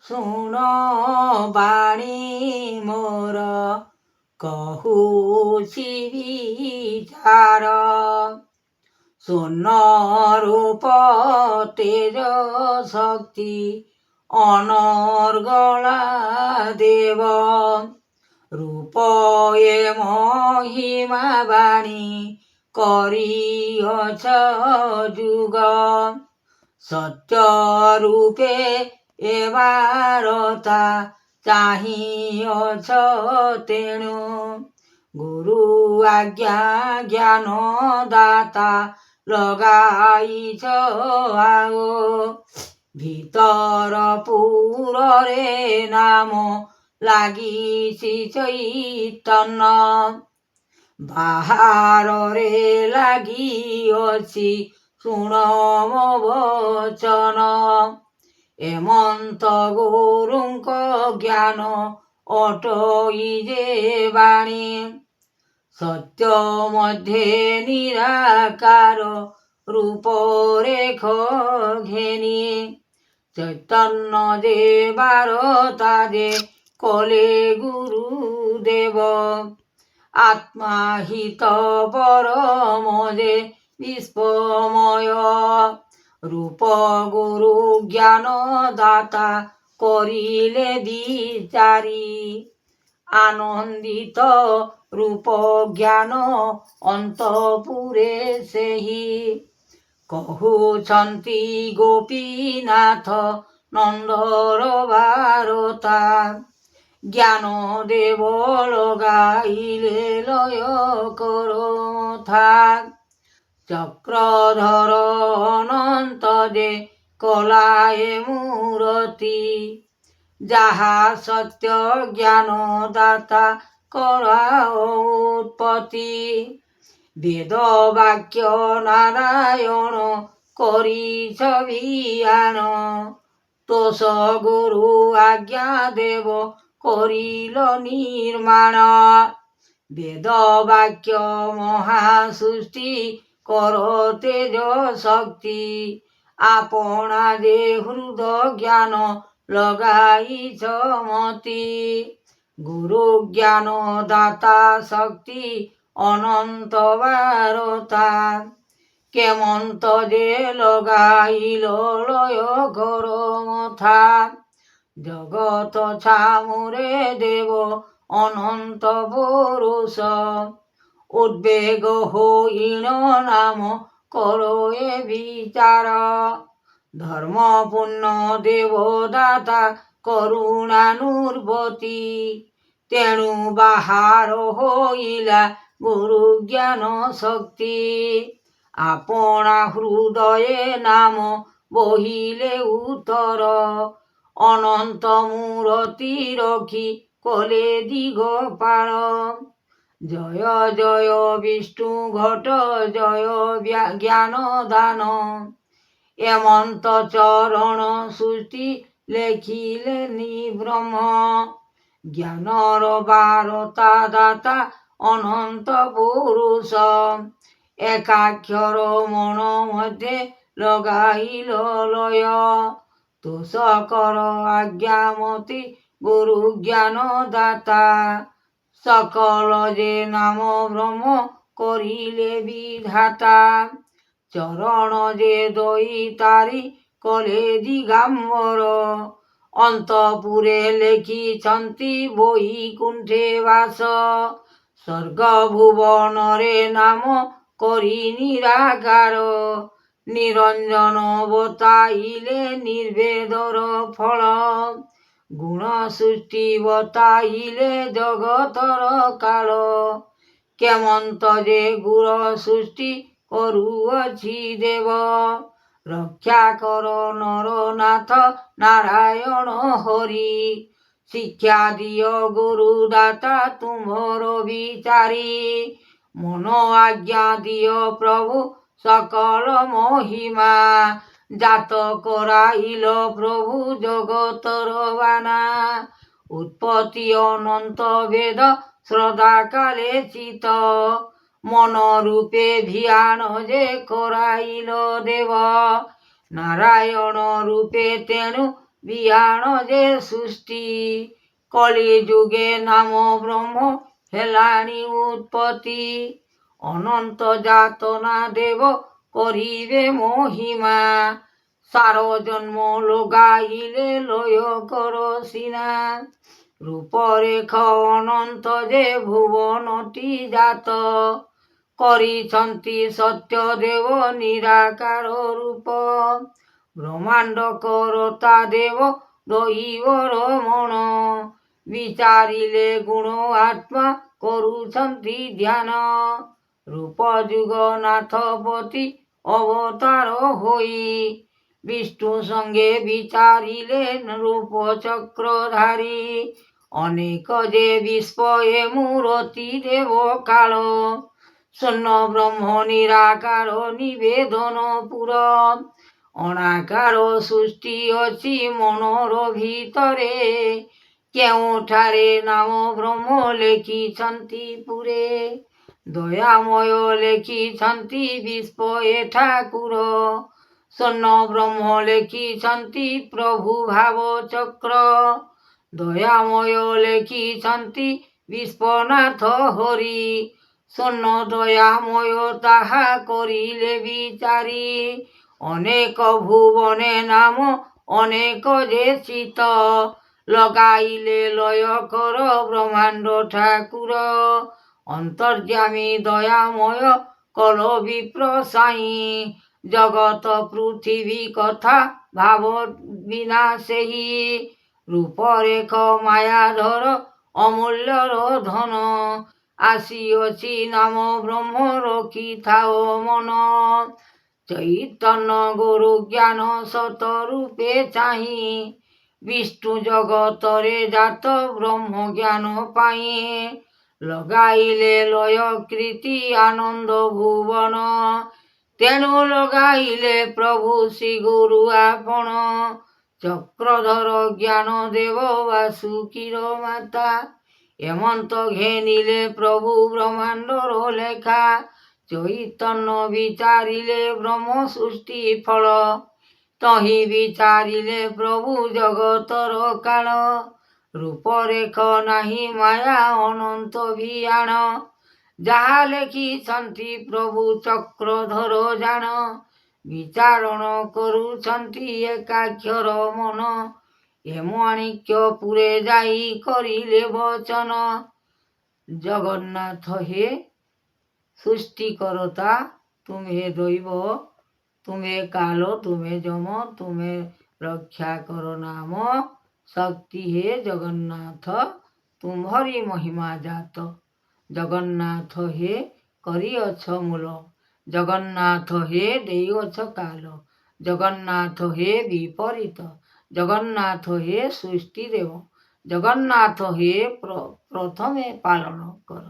ଶୁଣ ବାଣୀ ମୋର କହୁଛି ବିଚାର। ସ୍ୱର୍ଣ୍ଣ ରୂପ ତେଜ ଶକ୍ତି ଅନର୍ଗଳା ଦେବ। ରୂପ ଏ ମହିମା ବାଣୀ କରିଅଛ ଯୁଗ। ସତ୍ୟ ରୂପେ ଏ ବାରତା ଚାହିଁଅଛ ତେଣୁ। ଗୁରୁ ଆଜ୍ଞା ଜ୍ଞାନ ଦାତା ଲଗାଇଛ ଆଉ। ଭିତର ପୁରରେ ନାମ ଲାଗିଛି ଚୈତନ୍ୟ। ବାହାରରେ ଲାଗିଅଛି ଶୁଣ ମୋ ବଚନ। ଏମନ୍ତ ଗୁରୁଙ୍କ ଜ୍ଞାନ ଅଟଇ ଯେ ବାଣୀ। ସତ୍ୟ ମଧ୍ୟେ ନିରାକାର ରୂପରେଖ ଘେନି। ଚୈତନ୍ୟ ଯେ ବାରତା ଯେ କଲେ ଗୁରୁଦେବ। ଆତ୍ମା ହିତ ପରମ ଯେ ବିଶ୍ୱମୟ। ରୂପ ଗୁରୁ ଜ୍ଞାନ ଦାତା କରିଲେ ବିଚାରି। ଆନନ୍ଦିତ ରୂପ ଜ୍ଞାନ ଅନ୍ତପୁରେ ସେହି। କହୁଛନ୍ତି ଗୋପୀନାଥ ନନ୍ଦର ବାରତା। ଜ୍ଞାନ ଦେବ ଲଗାଇଲେ ଲୟ କରଥା। ଚକ୍ରଧର ଅନନ୍ତ ଯେ କଲାଏ ମୂରତି। ଯାହା ସତ୍ୟ ଜ୍ଞାନ ଦାତା କରାଅ ଉତ୍ପତ୍ତି। ବେଦ ବାକ୍ୟ ନାରାୟଣ କରିଛ ବିଆଣ। ତୋଷ ଗୁରୁ ଆଜ୍ଞା ଦେବ କରିଲ ନିର୍ମାଣ। ବେଦ ବାକ୍ୟ ମହାସୃଷ୍ଟି କର ତେଜ ଶକ୍ତି। ଆପଣା ଯେ ହୃଦ ଜ୍ଞାନ ଲଗାଇଛ ମତି। ଗୁରୁ ଜ୍ଞାନ ଦାତା ଶକ୍ତି ଅନନ୍ତ ବାରତା। କେମନ୍ତ ଯେ ଲଗାଇଲ ଲୟ କର ମଥା। ଜଗତ ଛାମୁରେ ଦେବ ଅନନ୍ତ ପୁରୁଷ। ଉଦ୍ବେଗ ହୋଇଣ ନାମ କର ଏ ବିଚାର। ଧର୍ମ ପୂର୍ଣ୍ଣ ଦେବ ଦାତା କରୁଣାନୁର୍ବତୀ। ତେଣୁ ବାହାର ହୋଇଲା ଗୁରୁ ଜ୍ଞାନ ଶକ୍ତି। ଆପଣା ହୃଦଏ ନାମ ବହିଲେ ଉତ୍ତର। ଅନନ୍ତ ମୂରତି ରଖି କଲେ ଦିଗପାଳ। ଜୟ ଜୟ ବିଷ୍ଣୁ ଘଟ ଜୟ ଜ୍ଞାନ ଦାନ। ଏମନ୍ତ ଚରଣ ସୃଷ୍ଟି ଲେଖିଲେ ବ୍ରହ୍ମ। ଜ୍ଞାନର ବାରତା ଦାତା ଅନନ୍ତ ପୁରୁଷ। ଏକାକ୍ଷର ମନ ମଧ୍ୟେ ଲଗାଇଲ ଲୟ। ତୋଷ କର ଆଜ୍ଞାମତି ଗୁରୁ ଜ୍ଞାନ ଦାତା। ସକଳ ଯେ ନାମ ବ୍ରହ୍ମ କରିଲେ ବିଧାତା। ଚରଣ ଯେ ଦଇତାରି କଲେ ଦିଗାମ୍ବର। ଅନ୍ତପୁରେ ଲେଖିଛନ୍ତି ବୈକୁଣ୍ଠେ ବାସ। ସ୍ୱର୍ଗ ଭୁବନରେ ନାମ କରି ନିରାକାର। ନିରଞ୍ଜନ ବତାଇଲେ ନିର୍ଭେଦର ଫଳ। ଗୁଣ ସୃଷ୍ଟି ବତାଇଲେ ଜଗତର କାଳ। କେମନ୍ତ ଯେ ଗୁର ସୃଷ୍ଟି କରୁଅଛି ଦେବ। ରକ୍ଷା କର ନରନାଥ ନାରାୟଣ ହରି। ଶିକ୍ଷା ଦିଅ ଗୁରୁ ଦାତା ତୁମ୍ଭର ବିଚାରି। ମନ ଆଜ୍ଞା ଦିଅ ପ୍ରଭୁ ସକଳ ମହିମା। ଜାତ କରାଇଲ ପ୍ରଭୁ ଜଗତର ବାନା। ଉତ୍ପତ୍ତି ଅନନ୍ତ ବେଦ ଶ୍ରଦ୍ଧା କାଲେ ଚିତ। ମନ ରୂପେ ଧ୍ୟାନ ଯେ କରାଇଲ ଦେବ। ନାରାୟଣ ରୂପେ ତେଣୁ ବିହାଣ ଯେ ସୃଷ୍ଟି କଳି ଯୁଗେ ନାମ ବ୍ରହ୍ମ ହେଲାଣି ଉତ୍ପତ୍ତି ଅନନ୍ତ ଯାତନା ଦେବ କରିବେ ମହିମା ସାର ଜନ୍ମ ଲଗାଇଲେ ଲୟ କର ସିନା ରୂପରେଖ ଅନନ୍ତ ଯେ ଭୁବନଟି ଜାତ କରିଛନ୍ତି ସତ୍ୟ ଦେବ ନିରାକାର ରୂପ ବ୍ରହ୍ମାଣ୍ଡ କରତା ଦେବ ଦୈବର ମଣ ବିଚାରିଲେ ଗୁଣ ଆତ୍ମା କରୁଛନ୍ତି ଧ୍ୟାନ ରୂପ ଯୁଗନାଥପତି ଅବତାର ହୋଇ ବିଷ୍ଣୁ ସଙ୍ଗେ ବିଚାରିଲେ ରୂପ ଚକ୍ରଧାରୀ ଅନେକ ଯେ ବିସ୍ମୟେ ମୂରତି ଦେବ କାଳ ସ୍ୱର୍ଣ୍ଣ ବ୍ରହ୍ମ ନିରାକାର ନିବେଦନ ପୁର ଅଣାକାର ସୃଷ୍ଟି ଅଛି ମନର ଭିତରେ କେଉଁଠାରେ ନାମ ବ୍ରହ୍ମ ଲେଖିଛନ୍ତି ପୁରେ ଦୟାମୟ ଲେଖିଛନ୍ତି ବିସ୍ମୟେ ଠାକୁର ସ୍ୱର୍ଣ୍ଣ ବ୍ରହ୍ମ ଲେଖିଛନ୍ତି ପ୍ରଭୁ ଭାବ ଚକ୍ର ଦୟାମୟ ଲେଖିଛନ୍ତି ବିଶ୍ୱନାଥ ହରି ସ୍ୱର୍ଣ୍ଣ ଦୟାମୟ ତାହା କରିଲେ ବିଚାରି ଅନେକ ଭୁବନେ ନାମ ଅନେକ ଯେ ଚିତ ଲଗାଇଲେ ଲୟ କର ବ୍ରହ୍ମାଣ୍ଡ ଠାକୁର ଅନ୍ତର୍ଯ୍ୟାମୀ ଦୟାମୟ କଲ ବିପ୍ର ସାଇଁ ଜଗତ ପୃଥିବୀ କଥା ଭାବ ବିନା ସେହି ରୂପରେଖ ମାୟାଧର ଅମୂଲ୍ୟର ଧନ ଆସିଅଛି ନାମ ବ୍ରହ୍ମ ରଖିଥାଅ ମନ ଚୈତନ୍ୟ ଗୁରୁ ଜ୍ଞାନ ସତ ରୂପେ ଚାହିଁ ବିଷ୍ଣୁ ଜଗତରେ ଜାତ ବ୍ରହ୍ମ ଜ୍ଞାନ ପାଇଁ ଲଗାଇଲେ ଲୟ କୀର୍ତ୍ତି ଆନନ୍ଦ ଭୁବନ ତେଣୁ ଲଗାଇଲେ ପ୍ରଭୁ ଶ୍ରୀ ଗୁରୁ ଆପଣ ଚକ୍ରଧର ଜ୍ଞାନ ଦେବ ବାସୁକୀର ମାତା ଏମନ୍ତ ଘେନିଲେ ପ୍ରଭୁ ବ୍ରହ୍ମାଣ୍ଡର ଲେଖା ଚୈତନ୍ୟ ବିଚାରିଲେ ବ୍ରହ୍ମ ସୃଷ୍ଟି ଫଳ ତହିଁ ବିଚାରିଲେ ପ୍ରଭୁ ଜଗତର କାଳ ରୂପରେଖ ନାହିଁ ମାୟା ଅନନ୍ତ ଭିଆଣ ଯାହା ଲେଖିଛନ୍ତି ପ୍ରଭୁ ଚକ୍ରଧର ଜାଣ ବିଚାରଣ କରୁଛନ୍ତି ଏକାକ୍ଷର ମନ ଏ ମାଣିକ୍ୟ ପୁରେ ଯାଇ କରିଲେ ବଚନ ଜଗନ୍ନାଥ ହେ ସୃଷ୍ଟିକର୍ତ୍ତା ତୁମେ ଦୈବ ତୁମେ କାଳ ତୁମେ ଯମ ତୁମେ ରକ୍ଷା କର ନାମ ଶକ୍ତି ହେ ଜଗନ୍ନାଥ ତୁମ୍ଭରି ମହିମା ଜାତ ଜଗନ୍ନାଥ ହେ କରିଅଛ ମୂଳ ଜଗନ୍ନାଥ ହେ ଦେଇଅଛ କାଳ ଜଗନ୍ନାଥ ହେ ବିପରୀତ ଜଗନ୍ନାଥ ହେ ସୃଷ୍ଟି ଦେବ ଜଗନ୍ନାଥ ହେ ପ୍ରଥମେ ପାଳନ କର।